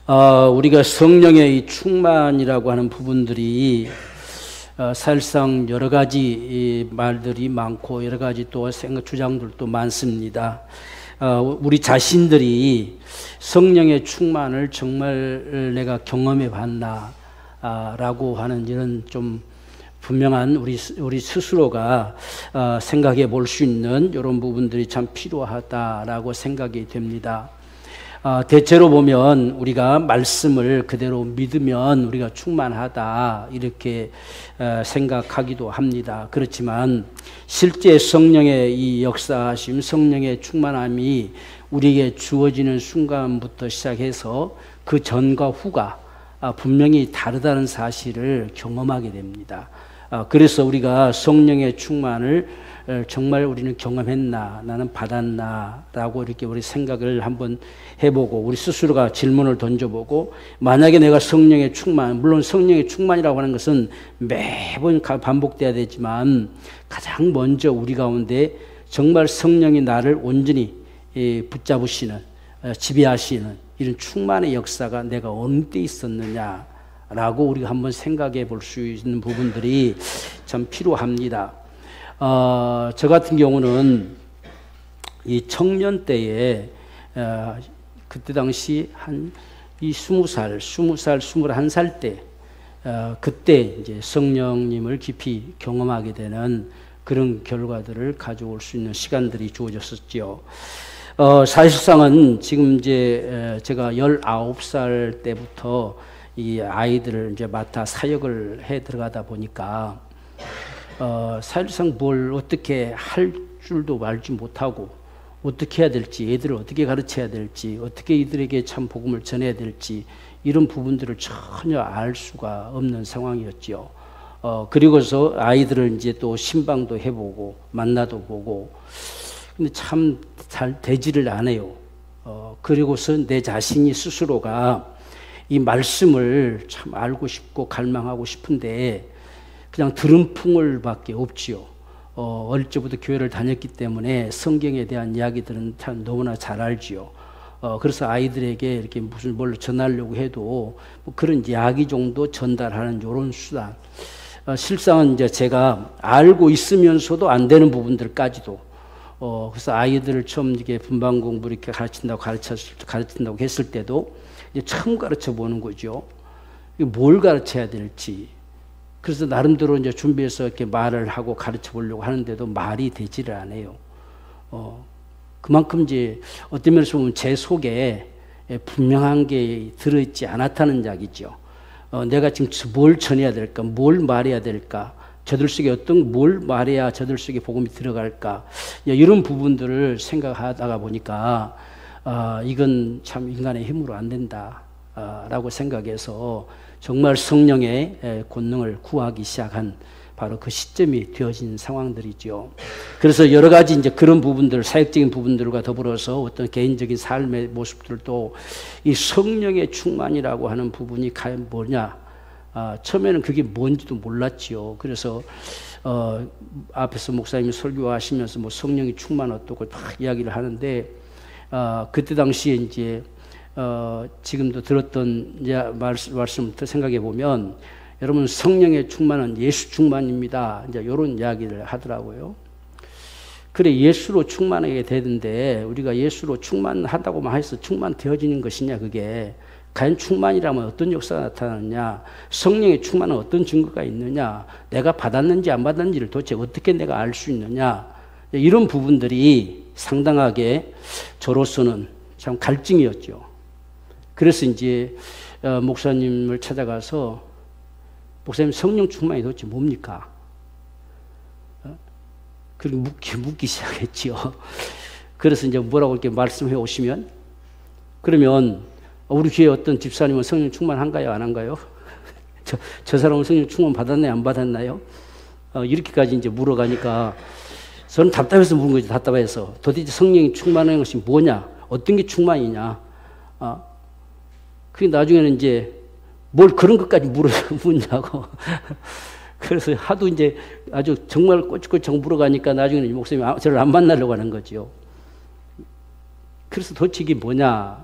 우리가 성령의 이 충만이라고 하는 부분들이 사실상 여러 가지 말들이 많고 여러 가지 또 생각 주장들도 많습니다. 우리 자신들이 성령의 충만을 정말 내가 경험해 봤나 라고 하는 이런 좀 분명한 우리 스스로가 생각해 볼 수 있는 이런 부분들이 참 필요하다라고 생각이 됩니다. 대체로 보면 우리가 말씀을 그대로 믿으면 우리가 충만하다 이렇게 생각하기도 합니다. 그렇지만 실제 성령의 이 역사하심, 성령의 충만함이 우리에게 주어지는 순간부터 시작해서 그 전과 후가 분명히 다르다는 사실을 경험하게 됩니다. 그래서 우리가 성령의 충만을 정말 우리는 경험했나, 나는 받았나 라고 이렇게 우리 생각을 한번 해보고 우리 스스로가 질문을 던져보고, 만약에 내가 성령의 충만, 물론 성령의 충만이라고 하는 것은 매번 반복돼야 되지만 가장 먼저 우리 가운데 정말 성령이 나를 온전히 붙잡으시는, 지배하시는 이런 충만의 역사가 내가 어느 때 있었느냐 라고 우리가 한번 생각해 볼 수 있는 부분들이 참 필요합니다. 저 같은 경우는 이 청년 때에 그때 당시 한 20살, 21살 때 그때 이제 성령님을 깊이 경험하게 되는 그런 결과들을 가져올 수 있는 시간들이 주어졌었죠. 사실상은 지금 이제 제가 19살 때부터 이 아이들을 이제 맡아 사역을 해 들어가다 보니까 사실상 뭘 어떻게 할 줄도 알지 못하고 어떻게 해야 될지, 애들을 어떻게 가르쳐야 될지, 어떻게 이들에게 참 복음을 전해야 될지 이런 부분들을 전혀 알 수가 없는 상황이었죠. 그리고서 아이들을 이제 또 신방도 해보고 만나도 보고, 근데 참 잘 되지를 않아요. 그리고서 내 자신이 스스로가 이 말씀을 참 알고 싶고 갈망하고 싶은데 그냥 들은 풍을 밖에 없지요. 어릴 적부터 교회를 다녔기 때문에 성경에 대한 이야기들은 참 너무나 잘 알지요. 그래서 아이들에게 이렇게 무슨 뭘 전하려고 해도 뭐 그런 이야기 정도 전달하는 이런 수단. 실상은 이제 제가 알고 있으면서도 안 되는 부분들까지도. 그래서 아이들을 처음 이렇게 분반 공부 이렇게 가르친다고 했을 때도 이제 처음 가르쳐 보는 거죠. 뭘 가르쳐야 될지. 그래서 나름대로 이제 준비해서 이렇게 말을 하고 가르쳐 보려고 하는데도 말이 되지를 않아요. 그만큼 이제 어떤 면에서 보면 제 속에 분명한 게 들어있지 않았다는 이야기죠. 내가 지금 뭘 전해야 될까, 뭘 말해야 될까, 저들 속에 뭘 말해야 저들 속에 복음이 들어갈까, 이런 부분들을 생각하다가 보니까 이건 참 인간의 힘으로 안 된다 라고 생각해서 정말 성령의 권능을 구하기 시작한 바로 그 시점이 되어진 상황들이죠. 그래서 여러 가지 이제 그런 부분들, 사역적인 부분들과 더불어서 어떤 개인적인 삶의 모습들도 이 성령의 충만이라고 하는 부분이 과연 뭐냐, 처음에는 그게 뭔지도 몰랐지요. 그래서 앞에서 목사님이 설교하시면서 뭐 성령이 충만 어떻고 막 이야기를 하는데, 그때 당시에 이제 지금도 들었던 말씀부터 생각해 보면, 여러분 성령의 충만은 예수 충만입니다. 이제 이런 이야기를 하더라고요. 그래, 예수로 충만하게 되는데 우리가 예수로 충만하다고만 해서 충만되어지는 것이냐, 그게 과연 충만이라면 어떤 역사가 나타나느냐, 성령의 충만은 어떤 증거가 있느냐, 내가 받았는지 안 받았는지를 도대체 어떻게 내가 알 수 있느냐, 이런 부분들이 상당하게 저로서는 참 갈증이었죠. 그래서 이제 목사님을 찾아가서, 목사님 성령 충만이 도대체 뭡니까? 그렇게 묻기 시작했지요. 그래서 이제 뭐라고 이렇게 말씀해 오시면, 그러면 우리 교회 어떤 집사님은 성령 충만한가요, 안 한가요? 저 사람은 성령 충만 받았나요, 안 받았나요? 이렇게까지 이제 물어가니까 저는 답답해서 물은 거죠. 답답해서 도대체 성령이 충만한 것이 뭐냐, 어떤 게 충만이냐. 그게 나중에는 이제 뭘 그런 것까지 묻냐고. 그래서 하도 이제 아주 정말 꼬치꼬치 물어가니까 나중에는 목사님이 저를 안 만나려고 하는 거죠. 그래서 도대체 이게 뭐냐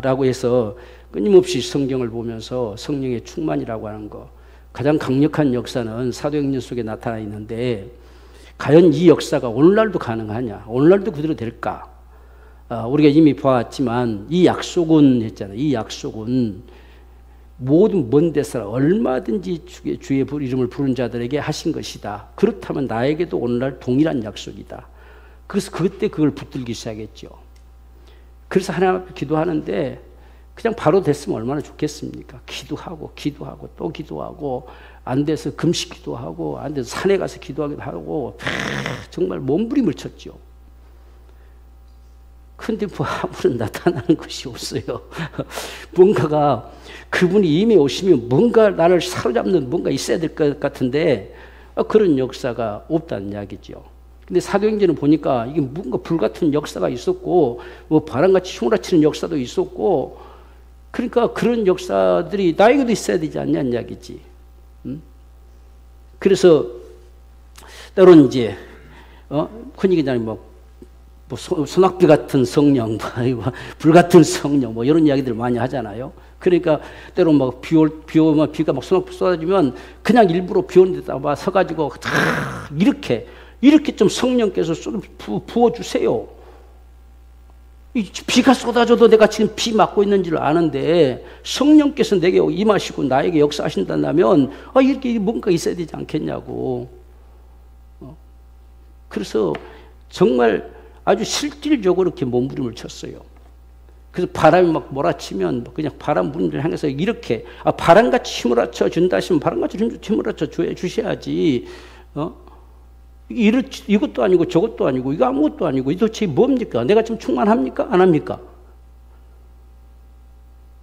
라고 해서 끊임없이 성경을 보면서 성령의 충만이라고 하는 거, 가장 강력한 역사는 사도행전 속에 나타나 있는데 과연 이 역사가 오늘날도 가능하냐? 오늘날도 그대로 될까? 우리가 이미 보았지만 이 약속은 했잖아요. 이 약속은 모든 먼 데서 얼마든지 주의 이름을 부른 자들에게 하신 것이다. 그렇다면 나에게도 오늘날 동일한 약속이다. 그래서 그때 그걸 붙들기 시작했죠. 그래서 하나님 앞에 기도하는데 그냥 바로 됐으면 얼마나 좋겠습니까? 기도하고 또 기도하고 안 돼서 금식 기도하고 안 돼서 산에 가서 기도하기도 하고 정말 몸부림을 쳤죠. 근데 뭐 아무런 나타나는 것이 없어요. 뭔가가 그분이 이미 오시면 뭔가 나를 사로잡는 뭔가 있어야 될 것 같은데 그런 역사가 없다는 이야기죠. 근데 사도행전을 보니까 이게 뭔가 불같은 역사가 있었고 뭐 바람같이 휘몰아치는 역사도 있었고 그러니까 그런 역사들이 나에게도 있어야 되지 않냐는 이야기지. 그래서 때로는 이제 흔히 그냥 뭐 소낙비 같은 성령, 불 같은 성령, 뭐 이런 이야기들을 많이 하잖아요. 그러니까 때로 막 비가 막 소낙비 쏟아지면 그냥 일부러 비 오는 데다가 서가지고 이렇게 좀 성령께서 좀 부어주세요. 비가 쏟아져도 내가 지금 비 맞고 있는 줄 아는데 성령께서 내게 임하시고 나에게 역사하신다면 이렇게 뭔가 있어야 되지 않겠냐고. 그래서 정말 아주 실질적으로 이렇게 몸부림을 쳤어요. 그래서 바람이 막 몰아치면 그냥 바람 분을 향해서 이렇게 바람같이 힘을아쳐 준다 하시면 바람같이 힘을아쳐 주셔야지. 이것도 아니고 저것도 아니고 이거 아무것도 아니고 이 도대체 뭡니까? 내가 지금 충만합니까? 안 합니까?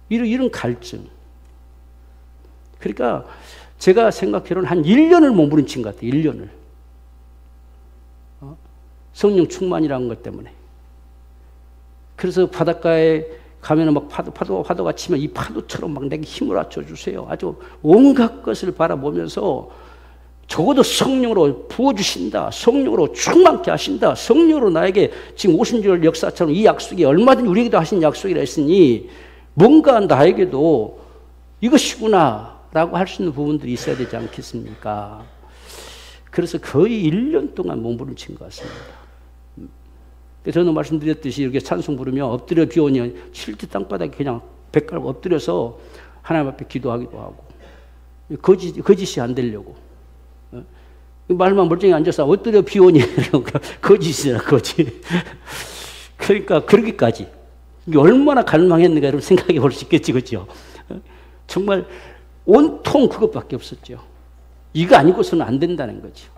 이런 갈증. 그러니까 제가 생각해로는 한 1년을 몸부림친 것 같아요. 1년을. 성령 충만이라는 것 때문에. 그래서 바닷가에 가면은 막 파도가 치면 이 파도처럼 막 내게 힘을 갖춰 주세요. 아주 온갖 것을 바라보면서 적어도 성령으로 부어주신다. 성령으로 충만케 하신다. 성령으로 나에게 지금 오순절 역사처럼 이 약속이 얼마든지 우리에게도 하신 약속이라 했으니 뭔가 나에게도 이것이구나 라고 할 수 있는 부분들이 있어야 되지 않겠습니까? 그래서 거의 1년 동안 몸부림친 것 같습니다. 저는 말씀드렸듯이 이렇게 찬송 부르며 엎드려 비오니 실제 땅바닥에 그냥 백갈고 엎드려서 하나님 앞에 기도하기도 하고 거짓이 안 되려고 말만 멀쩡히 앉아서 엎드려 비오니 거짓이잖아 거짓. 그러니까 그러기까지 이게 얼마나 갈망했는가 여러분 생각해 볼 수 있겠지 그렇죠? 정말 온통 그것밖에 없었죠. 이거 아니고서는 안 된다는 거죠.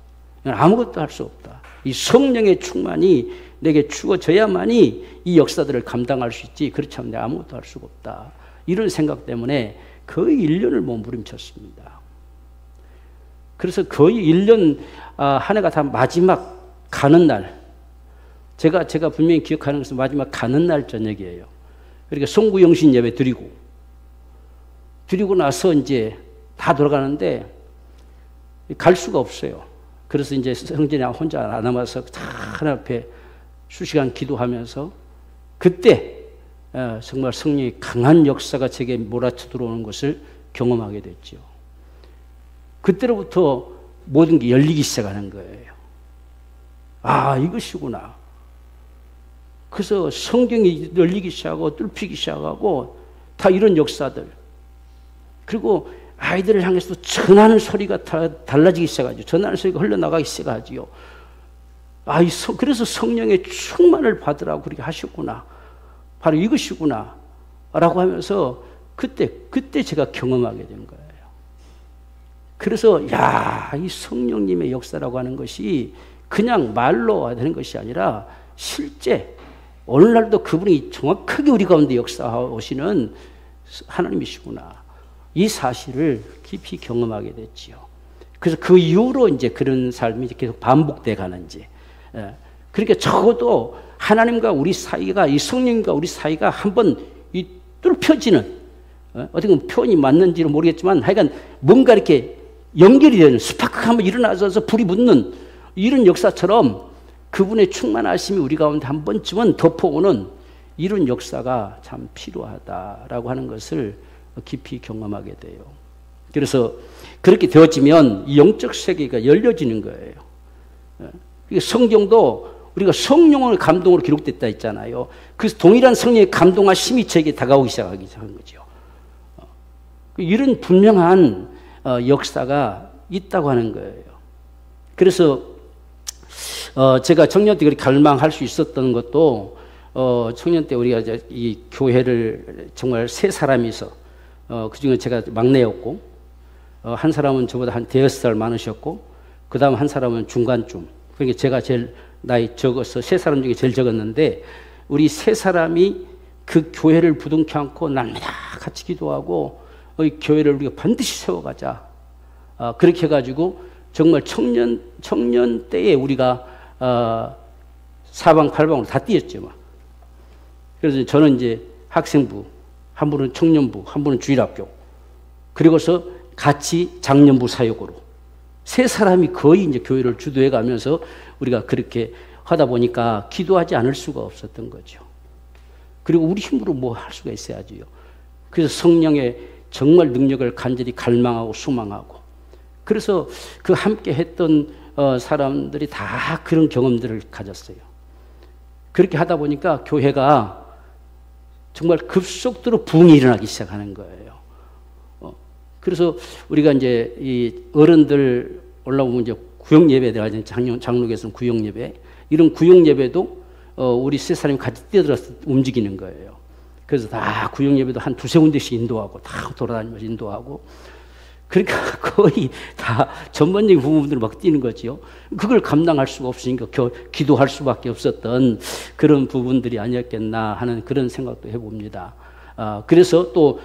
아무것도 할 수 없다. 이 성령의 충만이 내게 주어져야만이 이 역사들을 감당할 수 있지 그렇지 않으면 내가 아무것도 할 수가 없다. 이런 생각 때문에 거의 1년을 몸부림쳤습니다. 그래서 거의 1년 한 해가 다 마지막 가는 날 제가 분명히 기억하는 것은 마지막 가는 날 저녁이에요. 그러니까 송구영신 예배 드리고 나서 이제 다 돌아가는데 갈 수가 없어요. 그래서 이제 성전에 혼자 남아서 다 하나님 앞에 수시간 기도하면서 그때 정말 성령의 강한 역사가 제게 몰아쳐 들어오는 것을 경험하게 됐죠. 그때로부터 모든 게 열리기 시작하는 거예요. 이것이구나. 그래서 성경이 열리기 시작하고 뚫히기 시작하고 다 이런 역사들. 그리고 아이들을 향해서도 전하는 소리가 달라지기 시작하죠. 전하는 소리가 흘러나가기 시작하지요. 그래서 성령의 충만을 받으라고 그렇게 하셨구나. 바로 이것이구나. 라고 하면서 그때 제가 경험하게 된 거예요. 그래서 이 성령님의 역사라고 하는 것이 그냥 말로 되는 것이 아니라 실제 오늘날도 그분이 정확하게 우리 가운데 역사하시는 하나님이시구나. 이 사실을 깊이 경험하게 됐지요. 그래서 그 이후로 이제 그런 삶이 계속 반복돼 가는지. 그러니까 적어도 하나님과 우리 사이가 이 성령과 우리 사이가 한번 이 뚫혀지는 어떻게 보면 표현이 맞는지는 모르겠지만 하여간 뭔가 이렇게 연결이 되는 스파크가 한번 일어나서 불이 붙는 이런 역사처럼 그분의 충만하심이 우리 가운데 한 번쯤은 덮어오는 이런 역사가 참 필요하다라고 하는 것을 깊이 경험하게 돼요. 그래서 그렇게 되어지면 이 영적 세계가 열려지는 거예요. 성경도 우리가 성령의 감동으로 기록됐다 했잖아요. 그래서 동일한 성령의 감동과 힘이 저에게 다가오기 시작하기 시작한 거죠. 이런 분명한 역사가 있다고 하는 거예요. 그래서 제가 청년 때 그렇게 갈망할 수 있었던 것도 청년 때 우리가 이제 이 교회를 정말 세 사람이서 그중에 제가 막내였고 한 사람은 저보다 한 대여섯 살 많으셨고 그 다음 한 사람은 중간쯤, 그러니까 제가 제일 나이 적어서 세 사람 중에 제일 적었는데 우리 세 사람이 그 교회를 부둥켜 안고 날마다 같이 기도하고 이 교회를 우리가 반드시 세워가자. 그렇게 해가지고 정말 청년 때에 우리가 사방팔방으로 다 뛰었죠. 막. 그래서 저는 이제 학생부, 한 분은 청년부, 한 분은 주일학교, 그리고서 같이 장년부 사역으로 세 사람이 거의 이제 교회를 주도해 가면서 우리가 그렇게 하다 보니까 기도하지 않을 수가 없었던 거죠. 그리고 우리 힘으로 뭐 할 수가 있어야지요. 그래서 성령의 정말 능력을 간절히 갈망하고 소망하고, 그래서 그 함께 했던 사람들이 다 그런 경험들을 가졌어요. 그렇게 하다 보니까 교회가 정말 급속도로 부흥이 일어나기 시작하는 거예요. 그래서 우리가 이제 이 어른들 올라오면 이제 구역 예배 들어가죠. 장로교에서는 구역 예배. 이런 구역 예배도 우리 세 사람이 같이 뛰어들어서 움직이는 거예요. 그래서 다 구역 예배도 한 두세 군데씩 인도하고 다 돌아다니면서 인도하고, 그러니까 거의 다 전반적인 부분들을 막 뛰는 거지요. 그걸 감당할 수가 없으니까 기도할 수밖에 없었던 그런 부분들이 아니었겠나 하는 그런 생각도 해봅니다. 그래서 또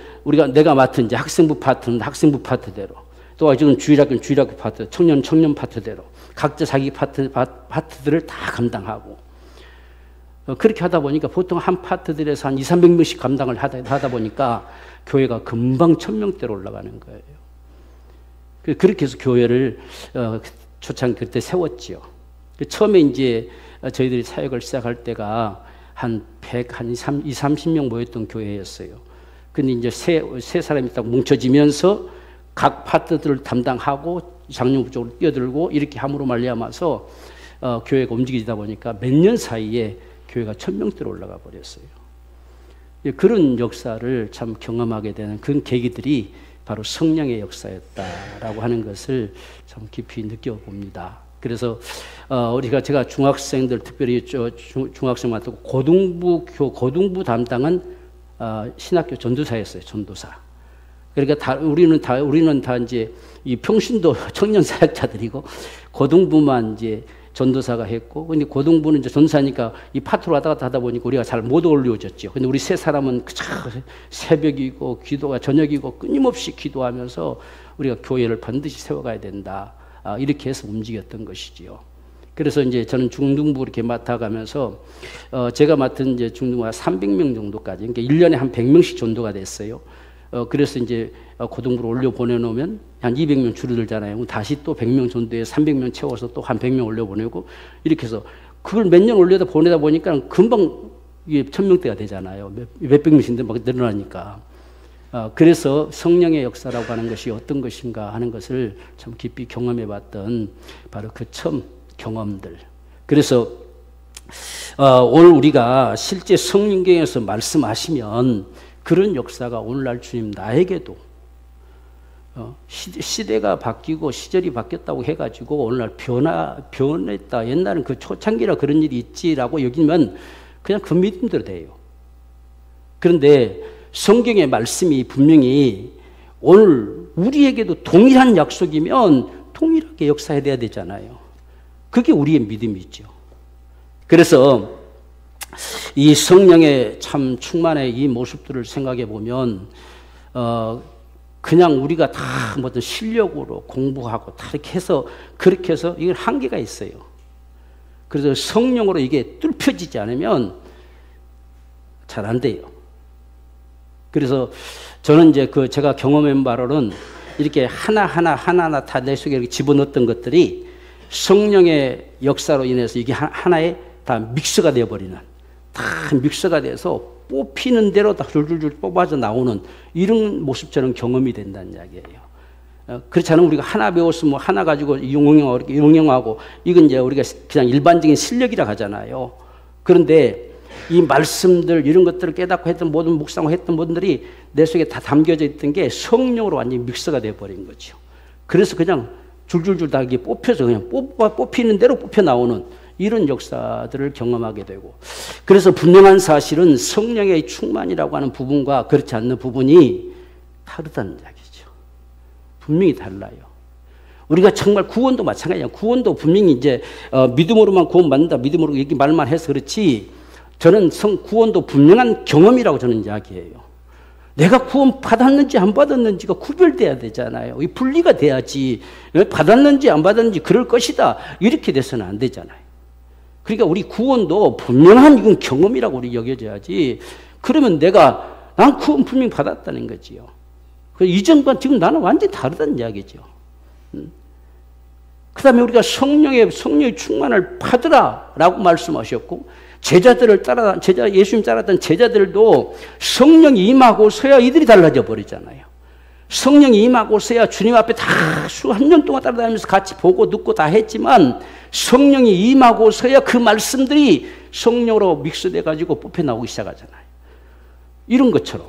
내가 맡은 이제 학생부 파트는 학생부 파트대로, 또 지금 주일학교는 주일학교 파트, 청년 파트대로 각자 자기 파트들을 다 감당하고, 그렇게 하다 보니까 보통 한 파트들에서 한 200~300명씩 감당을 하다 보니까 교회가 금방 1000명대로 올라가는 거예요. 그렇게 해서 교회를 초창기 그때 세웠지요. 처음에 이제 저희들이 사역을 시작할 때가 한 2~30명 모였던 교회였어요. 근데 이제 세 사람이 딱 뭉쳐지면서 각 파트들을 담당하고 장년부 쪽으로 뛰어들고 이렇게 함으로 말미암아서 교회가 움직이다 보니까 몇 년 사이에 교회가 1000명대로 올라가 버렸어요. 그런 역사를 참 경험하게 되는 그런 계기들이 바로 성령의 역사였다라고 하는 것을 참 깊이 느껴봅니다. 그래서 제가 중학생들, 특별히 중학생 맡고 고등부 담당은 신학교 전도사였어요. 전도사. 그러니까 우리는 다 이제 이 평신도 청년 사역자들이고, 고등부만 이제 전도사가 했고, 근데 고등부는 이제 전도사니까 이 파트로 왔다 갔다 하다 보니까 우리가 잘 못 어울려졌죠. 근데 우리 세 사람은 새벽이고 기도가 저녁이고 끊임없이 기도하면서 우리가 교회를 반드시 세워가야 된다. 이렇게 해서 움직였던 것이지요. 그래서 이제 저는 중등부 이렇게 맡아가면서 제가 맡은 이제 중등부가 300명 정도까지, 그러니까 1년에 한 100명씩 전도가 됐어요. 그래서 이제 고등부로 올려 보내놓으면 한 200명 줄어들잖아요. 그럼 다시 또 100명 전도에 300명 채워서 또 한 100명 올려 보내고, 이렇게 해서 그걸 몇 년 보내다 보니까 금방 이게 1000명대가 되잖아요. 몇백 명씩인데 막 늘어나니까. 그래서 성령의 역사라고 하는 것이 어떤 것인가 하는 것을 참 깊이 경험해 봤던 바로 그 처음 경험들. 그래서 오늘 우리가 실제 성령경에서 말씀하시면 그런 역사가 오늘날 주님 나에게도 시대가 바뀌고 시절이 바뀌었다고 해가지고 오늘날 변했다. 옛날엔 그 초창기라 그런 일이 있지라고 여기면 그냥 그 믿음대로 돼요. 그런데 성경의 말씀이 분명히 오늘 우리에게도 동일한 약속이면 동일하게 역사해야 되잖아요. 그게 우리의 믿음이죠. 그래서 이 성령의 참 충만의 이 모습들을 생각해 보면 그냥 우리가 다 어떤 실력으로 공부하고 다 그렇게 해서 이건 한계가 있어요. 그래서 성령으로 이게 뚫혀지지 않으면 잘 안 돼요. 그래서 저는 이제 제가 경험한 바로는 이렇게 하나하나 다 내 속에 이렇게 집어넣었던 것들이 성령의 역사로 인해서 이게 하나의 다 믹스가 되어버리는, 다 믹서가 돼서 뽑히는 대로 다 줄줄줄 뽑아져 나오는 이런 모습 저는 경험이 된다는 이야기예요. 그렇지 않으면 우리가 하나 배웠으면 뭐 하나 가지고 응용하고 이건 이제 우리가 그냥 일반적인 실력이라 하잖아요. 그런데 이 말씀들 이런 것들을 깨닫고 했던 모든 묵상을 했던 분들이 내 속에 다 담겨져 있던 게 성령으로 완전히 믹서가 돼버린 거죠. 그래서 그냥 줄줄줄 다 이게 뽑혀서 그냥 뽑히는 대로 뽑혀 나오는 이런 역사들을 경험하게 되고, 그래서 분명한 사실은 성령의 충만이라고 하는 부분과 그렇지 않는 부분이 다르다는 이야기죠. 분명히 달라요. 우리가 정말 구원도 마찬가지예요. 구원도 분명히 이제 믿음으로만 구원받는다, 믿음으로 이렇게 말만 해서 그렇지, 저는 구원도 분명한 경험이라고 저는 이야기해요. 내가 구원 받았는지 안 받았는지가 구별돼야 되잖아요. 이 분리가 돼야지, 받았는지 안 받았는지 그럴 것이다 이렇게 돼서는 안 되잖아요. 그러니까 우리 구원도 분명한 이건 경험이라고 우리 여겨져야지. 그러면 난 구원 분명히 받았다는 거지요. 그 이전과 지금 나는 완전히 다르다는 이야기죠. 그 다음에 우리가 성령의 충만을 받으라라고 말씀하셨고, 예수님 따랐던 제자들도 성령이 임하고서야 이들이 달라져 버리잖아요. 성령이 임하고서야 주님 앞에 다 수한 년 동안 따라다니면서 같이 보고 듣고 다 했지만, 성령이 임하고서야 그 말씀들이 성령으로 믹스돼 가지고 뽑혀 나오기 시작하잖아요. 이런 것처럼.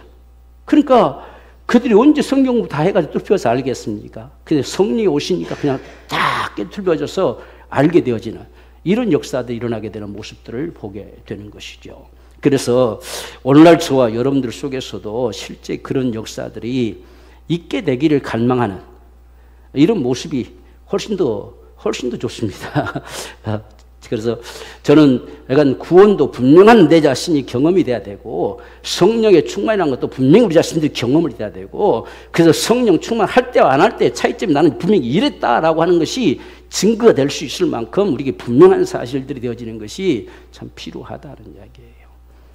그러니까 그들이 언제 성경 공부 다 해가지고 뚫혀서 알겠습니까? 근데 성령이 오시니까 그냥 딱 뚫혀져서 알게 되어지는 이런 역사들이 일어나게 되는 모습들을 보게 되는 것이죠. 그래서 오늘날 저와 여러분들 속에서도 실제 그런 역사들이 있게 되기를 갈망하는 이런 모습이 훨씬 더 좋습니다. 그래서 저는 약간 구원도 분명한 내 자신이 경험이 돼야 되고, 성령의 충만이라는 것도 분명히 우리 자신들이 경험을 해야 되고, 그래서 성령 충만할 때와 안 할 때의 차이점이 나는 분명히 이랬다라고 하는 것이 증거가 될 수 있을 만큼 우리에게 분명한 사실들이 되어지는 것이 참 필요하다는 이야기예요.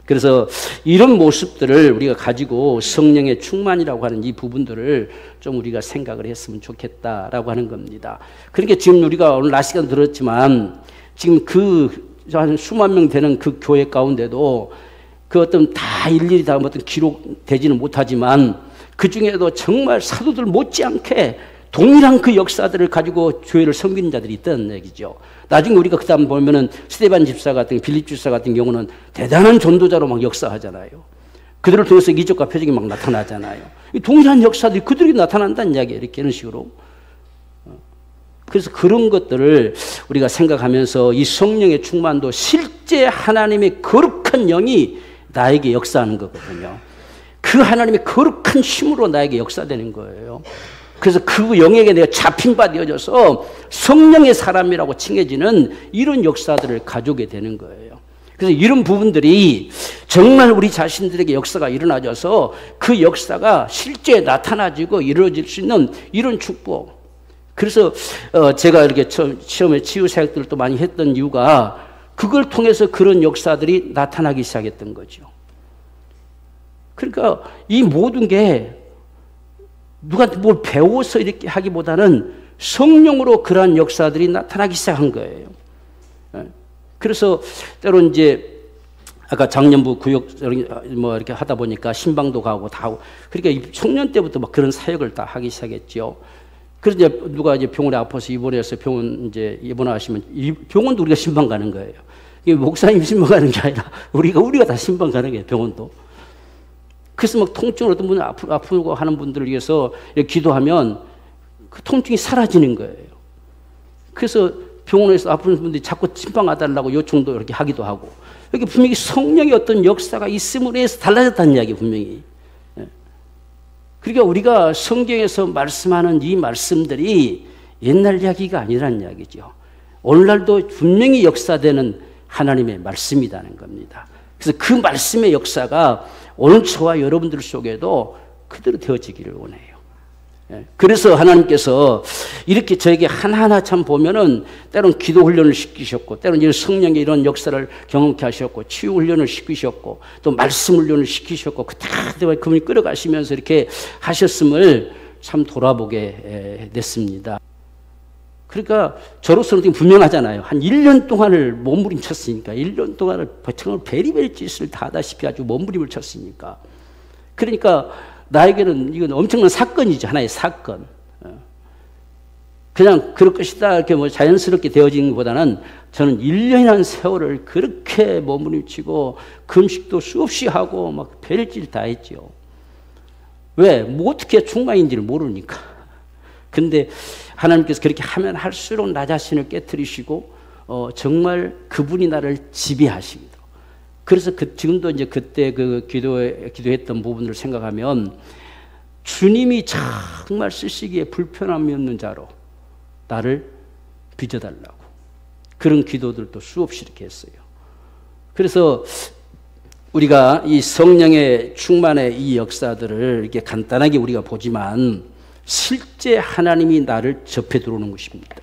그래서 이런 모습들을 우리가 가지고 성령의 충만이라고 하는 이 부분들을 좀 우리가 생각을 했으면 좋겠다라고 하는 겁니다. 그러니까 지금 우리가 오늘 낮 시간 들었지만, 지금 한 수만 명 되는 그 교회 가운데도 그 어떤 다 일일이 다 어떤 기록되지는 못하지만, 그 중에도 정말 사도들 못지않게 동일한 그 역사들을 가지고 교회를 섬기는 자들이 있다는 얘기죠. 나중에 우리가 그 다음 보면은 스데반 집사 같은, 빌립 집사 같은 경우는 대단한 전도자로 막 역사하잖아요. 그들을 통해서 이적과 표적이 막 나타나잖아요. 동일한 역사들이 그들이 나타난다는 이야기예요. 이런 식으로. 그래서 그런 것들을 우리가 생각하면서 이 성령의 충만도 실제 하나님의 거룩한 영이 나에게 역사하는 거거든요. 그 하나님의 거룩한 힘으로 나에게 역사되는 거예요. 그래서 그 영에게 내가 잡힌 바 되어져서 성령의 사람이라고 칭해지는 이런 역사들을 가져오게 되는 거예요. 그래서 이런 부분들이 정말 우리 자신들에게 역사가 일어나져서 그 역사가 실제 나타나지고 이루어질 수 있는 이런 축복. 그래서 제가 이렇게 처음에 치유 사역들을 또 많이 했던 이유가 그걸 통해서 그런 역사들이 나타나기 시작했던 거죠. 그러니까 이 모든 게 누구한테 뭘 배워서 이렇게 하기보다는 성령으로 그러한 역사들이 나타나기 시작한 거예요. 그래서 때로 이제 아까 장년부 구역 뭐 이렇게 하다 보니까 신방도 가고 다 하고, 그러니까 청년 때부터 막 그런 사역을 다 하기 시작했죠. 그래서 이제 누가 이제 병원에 아파서 입원해서 병원 이제 입원하시면 이 병원도 우리가 신방 가는 거예요. 이게 목사님 신방 가는 게 아니라 우리가 다 신방 가는 거예요, 병원도. 그래서 막 통증을 어떤 분은 아프고 하는 분들을 위해서 기도하면 그 통증이 사라지는 거예요. 그래서 병원에서 아픈 분들이 자꾸 신방 와달라고 요청도 이렇게 하기도 하고, 여기 분명히 성령의 어떤 역사가 있음으로 해서 달라졌다는 이야기 분명히. 그러니까 우리가 성경에서 말씀하는 이 말씀들이 옛날 이야기가 아니라는 이야기죠. 오늘날도 분명히 역사되는 하나님의 말씀이라는 겁니다. 그래서 그 말씀의 역사가 오늘 저와 여러분들 속에도 그대로 되어지기를 원해요. 그래서 하나님께서 이렇게 저에게 하나하나 참 보면은 때로는 기도 훈련을 시키셨고, 때로는 성령의 이런 역사를 경험케 하셨고, 치유 훈련을 시키셨고, 또 말씀 훈련을 시키셨고, 다 그분이 끌어가시면서 이렇게 하셨음을 참 돌아보게 됐습니다. 그러니까 저로서는 분명하잖아요. 한 1년 동안을 몸부림쳤으니까 1년 동안을 정말 베리베리 짓을 다 하다시피 아주 몸부림을 쳤으니까 그러니까 나에게는 이건 엄청난 사건이죠. 하나의 사건. 그냥 그럴 것이다 이렇게 뭐 자연스럽게 되어지는 것보다는 저는 1년이라는 세월을 그렇게 몸부림치고 금식도 수없이 하고 막 별짓을 다 했죠. 왜? 뭐 어떻게 충만인지를 모르니까. 근데 하나님께서 그렇게 하면 할수록 나 자신을 깨트리시고 정말 그분이 나를 지배하십니다. 그래서 지금도 이제 그때 그 기도했던 부분을 생각하면 주님이 정말 쓰시기에 불편함이 없는 자로 나를 빚어달라고 그런 기도들도 수없이 이렇게 했어요. 그래서 우리가 이 성령의 충만의 이 역사들을 이렇게 간단하게 우리가 보지만 실제 하나님이 나를 접해 들어오는 것입니다.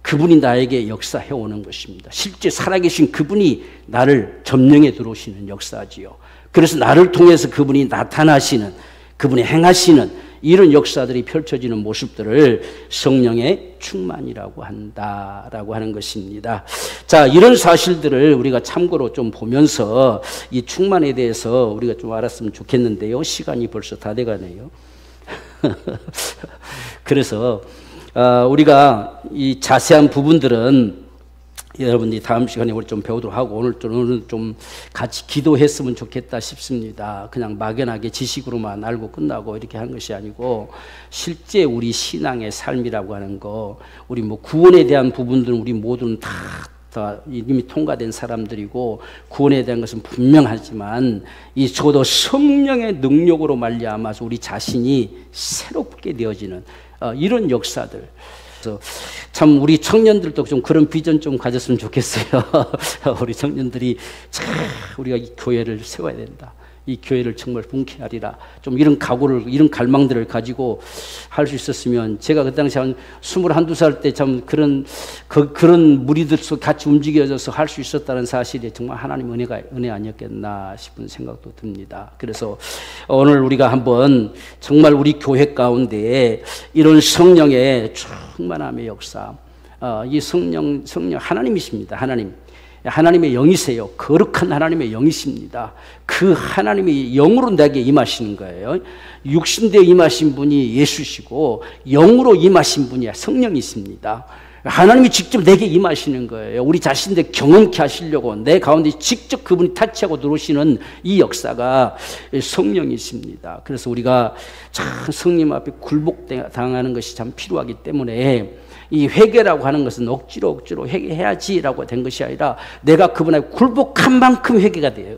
그분이 나에게 역사해 오는 것입니다. 실제 살아계신 그분이 나를 점령해 들어오시는 역사지요. 그래서 나를 통해서 그분이 나타나시는, 그분이 행하시는 이런 역사들이 펼쳐지는 모습들을 성령의 충만이라고 한다라고 하는 것입니다. 자, 이런 사실들을 우리가 참고로 좀 보면서 이 충만에 대해서 우리가 좀 알았으면 좋겠는데요. 시간이 벌써 다 돼가네요. 그래서 우리가 이 자세한 부분들은 여러분들이 다음 시간에 우리 좀 배우도록 하고 오늘 좀 같이 기도했으면 좋겠다 싶습니다. 그냥 막연하게 지식으로만 알고 끝나고 이렇게 하는 것이 아니고 실제 우리 신앙의 삶이라고 하는 거, 우리 뭐 구원에 대한 부분들은 우리 모두는 다 이미 통과된 사람들이고 구원에 대한 것은 분명하지만 이 적어도 성령의 능력으로 말미암아서 우리 자신이 새롭게 되어지는 이런 역사들. 그래서 참 우리 청년들도 좀 그런 비전 좀 가졌으면 좋겠어요. 우리 청년들이 참 우리가 이 교회를 세워야 된다. 이 교회를 정말 붕괴하리라. 좀 이런 각오를, 이런 갈망들을 가지고 할 수 있었으면, 제가 그 당시 한 21~22살 때 참 그런 무리들 속 같이 움직여져서 할 수 있었다는 사실이 정말 하나님 은혜 아니었겠나 싶은 생각도 듭니다. 그래서 오늘 우리가 한번 정말 우리 교회 가운데 이런 성령의 충만함의 역사, 이 성령 하나님이십니다. 하나님의 영이세요. 거룩한 하나님의 영이십니다. 그 하나님이 영으로 내게 임하시는 거예요. 육신대에 임하신 분이 예수시고 영으로 임하신 분이 성령이십니다. 하나님이 직접 내게 임하시는 거예요. 우리 자신들 경험케 하시려고 내 가운데 직접 그분이 타치하고 들어오시는 이 역사가 성령이십니다. 그래서 우리가 참 성령 앞에 굴복당하는 것이 참 필요하기 때문에 이 회개라고 하는 것은 억지로 회개해야지라고 된 것이 아니라 내가 그분 앞에 굴복한 만큼 회개가 돼요.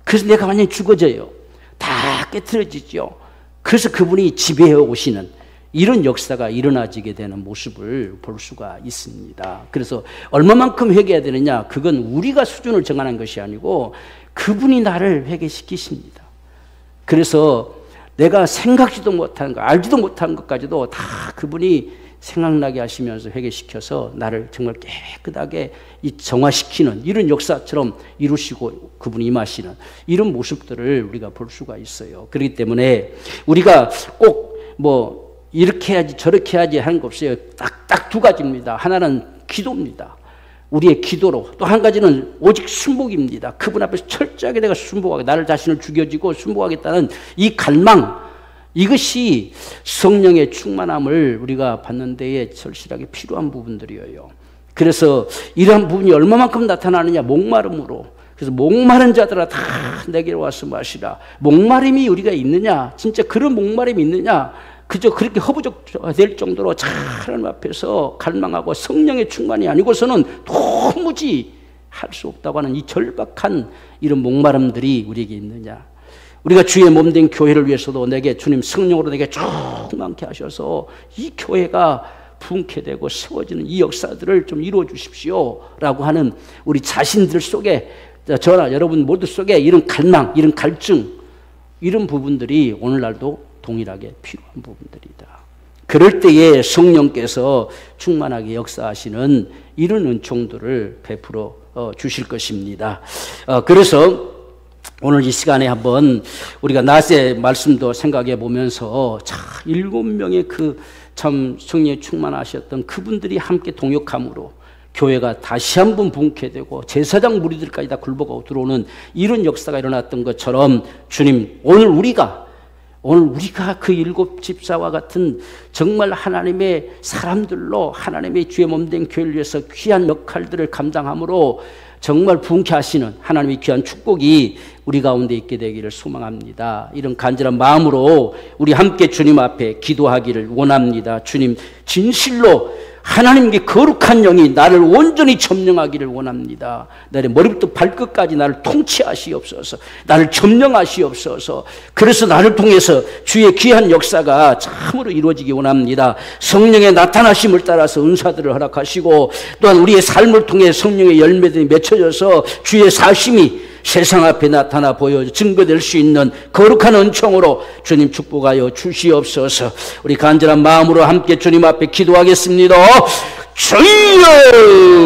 그래서 내가 완전히 죽어져요. 다 깨트려지죠. 그래서 그분이 지배해 오시는 이런 역사가 일어나지게 되는 모습을 볼 수가 있습니다. 그래서 얼마만큼 회개해야 되느냐, 그건 우리가 수준을 정하는 것이 아니고 그분이 나를 회개시키십니다. 그래서 내가 생각지도 못한 것, 알지도 못한 것까지도 다 그분이 생각나게 하시면서 회개시켜서 나를 정말 깨끗하게 이 정화시키는 이런 역사처럼 이루시고 그분이 임하시는 이런 모습들을 우리가 볼 수가 있어요. 그렇기 때문에 우리가 꼭 뭐 이렇게 해야지 저렇게 해야지 하는 거 없어요. 딱 두 가지입니다. 하나는 기도입니다. 우리의 기도로, 또 한 가지는 오직 순복입니다. 그분 앞에서 철저하게 내가 순복하게, 나를 자신을 죽여지고 순복하겠다는 이 갈망, 이것이 성령의 충만함을 우리가 받는 데에 절실하게 필요한 부분들이에요. 그래서 이러한 부분이 얼마만큼 나타나느냐, 목마름으로. 그래서 목마른 자들아 다 내게로 와서 마시라. 목마름이 우리가 있느냐, 진짜 그런 목마름이 있느냐, 그저 그렇게 허부적될 정도로 하나님 앞에서 갈망하고 성령의 충만이 아니고서는 도무지 할 수 없다고 하는 이 절박한 이런 목마름들이 우리에게 있느냐. 우리가 주의 몸된 교회를 위해서도 내게 주님 성령으로 내게 충만케 하셔서 이 교회가 부흥케되고 세워지는 이 역사들을 좀 이루어 주십시오 라고 하는 우리 자신들 속에, 저나 여러분 모두 속에 이런 갈망, 이런 갈증, 이런 부분들이 오늘날도 동일하게 필요한 부분들이다. 그럴 때에 성령께서 충만하게 역사하시는 이런 은총들을 베풀어 주실 것입니다. 그래서 오늘 이 시간에 한번 우리가 낮에 말씀도 생각해 보면서 자, 7명의 그 참 성령에 충만하셨던 그분들이 함께 동역함으로 교회가 다시 한번 붕괴되고 제사장 무리들까지 다 굴복하고 들어오는 이런 역사가 일어났던 것처럼 주님, 오늘 우리가 그 7 집사와 같은 정말 하나님의 사람들로 하나님의 주의 몸된 교회를 위해서 귀한 역할들을 감당함으로 정말 붕괴하시는 하나님의 귀한 축복이 우리 가운데 있게 되기를 소망합니다. 이런 간절한 마음으로 우리 함께 주님 앞에 기도하기를 원합니다. 주님, 진실로 하나님께 거룩한 영이 나를 온전히 점령하기를 원합니다. 나의 머리부터 발끝까지 나를 통치하시옵소서. 나를 점령하시옵소서. 그래서 나를 통해서 주의 귀한 역사가 참으로 이루어지기 원합니다. 성령의 나타나심을 따라서 은사들을 허락하시고 또한 우리의 삶을 통해 성령의 열매들이 맺혀져서 주의 사심이 세상 앞에 나타나 보여 증거될 수 있는 거룩한 은총으로 주님 축복하여 주시옵소서. 우리 간절한 마음으로 함께 주님 앞에 기도하겠습니다. 주여!